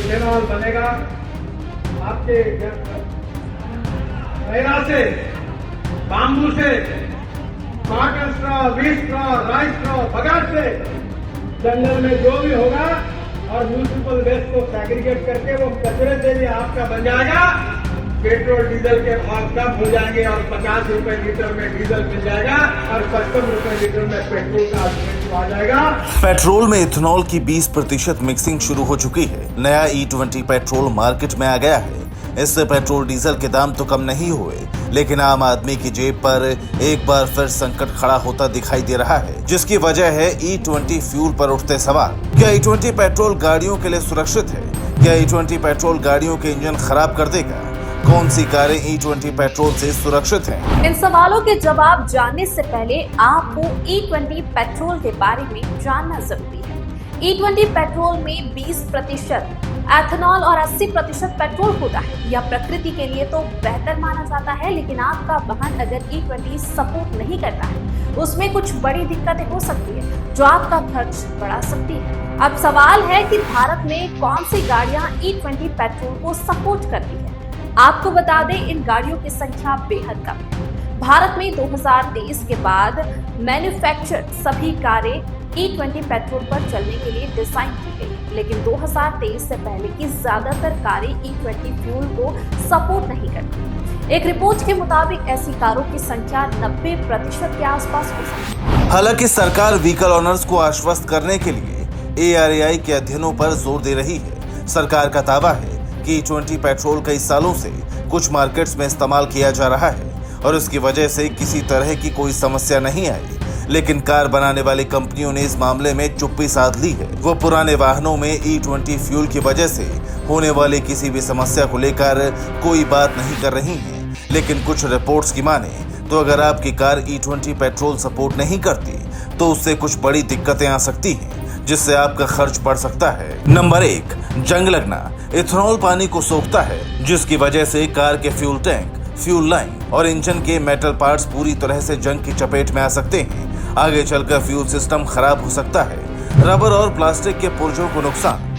Ethanol बनेगा आपके कोयला से, बाम्बू से, cotton straw, wheat straw, rice straw, बगाड़ से, जंगल में जो भी होगा और म्यूनिसिपल वेस्ट को सेग्रीगेट करके वो कचरे से भी आपका बन जाएगा। पेट्रोल डीजल के भाव कम हो जाएंगे और 50 रुपए लीटर में डीजल मिल जाएगा और 55 रुपए लीटर में पेट्रोल का आ जाएगा। पेट्रोल में इथेनॉल की 20% मिक्सिंग शुरू हो चुकी है। नया E20 पेट्रोल मार्केट में आ गया है। इससे पेट्रोल डीजल के दाम तो कम नहीं हुए, लेकिन आम आदमी की जेब पर एक बार फिर संकट खड़ा होता दिखाई दे रहा है, जिसकी वजह है E20 फ्यूल पर उठते सवाल। क्या E20 पेट्रोल गाड़ियों के लिए सुरक्षित है? क्या E20 पेट्रोल गाड़ियों के इंजन खराब कर देगा? कौन सी कारें E20 पेट्रोल से सुरक्षित हैं? इन सवालों के जवाब जानने से पहले आपको E20 पेट्रोल के बारे में जानना जरूरी है। E20 पेट्रोल में 20% एथेनॉल और 80% पेट्रोल होता है। यह प्रकृति के लिए तो बेहतर माना जाता है, लेकिन आपका वाहन अगर E20 सपोर्ट नहीं करता है, उसमें कुछ बड़ी दिक्कतें हो सकती है जो आपका खर्च बढ़ा सकती है। अब सवाल है कि भारत में कौन सी गाड़ियां E20 पेट्रोल को सपोर्ट करती है। आपको बता दें, इन गाड़ियों की संख्या बेहद कम है। भारत में 2023 के बाद मैन्युफैक्चर सभी कारें E20 पेट्रोल पर चलने के लिए डिजाइन की गई, लेकिन 2023 से पहले की ज्यादातर कारें E20 फ्यूल को सपोर्ट नहीं करती। एक रिपोर्ट के मुताबिक ऐसी कारों की संख्या 90% के आसपास हो सकती है। हालांकि सरकार व्हीकल ओनर्स को आश्वस्त करने के लिए ARAI के अध्ययनों पर जोर दे रही है। सरकार का दावा है कि E20 पेट्रोल कई सालों से कुछ मार्केट्स में इस्तेमाल किया जा रहा है और इसकी वजह से किसी तरह की कोई समस्या नहीं आई, लेकिन कार बनाने वाली कंपनियों ने इस मामले में चुप्पी साध ली है। वो पुराने वाहनों में E20 फ्यूल की वजह से होने वाली किसी भी समस्या को लेकर कोई बात नहीं कर रही हैं, लेकिन कुछ रिपोर्ट्स की माने तो अगर आपकी कार E20 पेट्रोल सपोर्ट नहीं करती तो उससे कुछ बड़ी दिक्कतें आ सकती हैं, जिससे आपका खर्च बढ़ सकता है। नंबर 1, जंग लगना। इथेनॉल पानी को सोखता है, जिसकी वजह से कार के फ्यूल टैंक, फ्यूल लाइन और इंजन के मेटल पार्ट्स पूरी तरह से जंग की चपेट में आ सकते हैं। आगे चलकर फ्यूल सिस्टम खराब हो सकता है। रबर और प्लास्टिक के पुर्जों को नुकसान।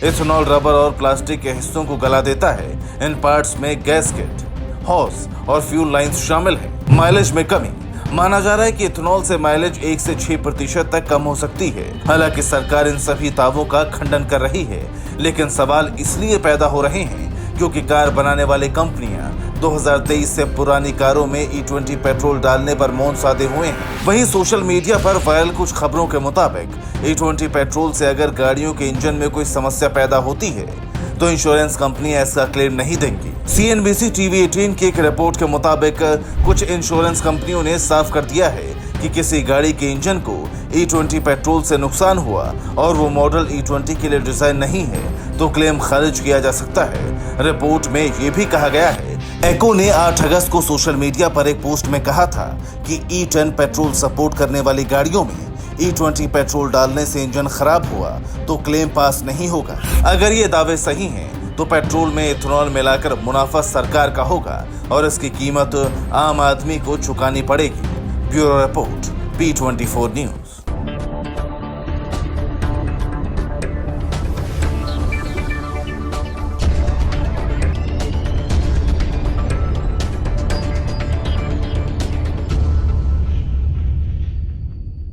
इथेनॉल रबर और प्लास्टिक के हिस्सों को गला देता है। इन पार्ट्स में गैस्केट, हॉस और फ्यूल लाइंस शामिल हैं। माइलेज में कमी। माना जा रहा है कि इथेनॉल से माइलेज 1 से 6% तक कम हो सकती है। हालांकि सरकार इन सभी दावों का खंडन कर रही है, लेकिन सवाल इसलिए पैदा हो रहे हैं क्योंकि कार बनाने वाली कंपनियां 2023 से पुरानी कारों में E20 पेट्रोल डालने पर मौन साधे हुए हैं। वहीं सोशल मीडिया पर वायरल कुछ खबरों के मुताबिक E20 पेट्रोल से अगर गाड़ियों के इंजन में कोई समस्या पैदा होती है तो इंश्योरेंस कंपनी ऐसा क्लेम नहीं देंगी। CNBC TV18 की एक रिपोर्ट के मुताबिक कुछ इंश्योरेंस कंपनियों ने साफ कर दिया है कि किसी गाड़ी के इंजन को E20 पेट्रोल से नुकसान हुआ और वो मॉडल E20 के लिए डिजाइन नहीं है तो क्लेम खारिज किया जा सकता है। रिपोर्ट में ये भी कहा गया है, एको ने 8 अगस्त को सोशल मीडिया पर एक पोस्ट में कहा था कि E10 पेट्रोल सपोर्ट करने वाली गाड़ियों में E20 पेट्रोल डालने से इंजन खराब हुआ तो क्लेम पास नहीं होगा। अगर ये दावे सही हैं तो पेट्रोल में इथेनॉल मिलाकर मुनाफा सरकार का होगा और इसकी कीमत आम आदमी को चुकानी पड़ेगी। Bureau report, P24 news.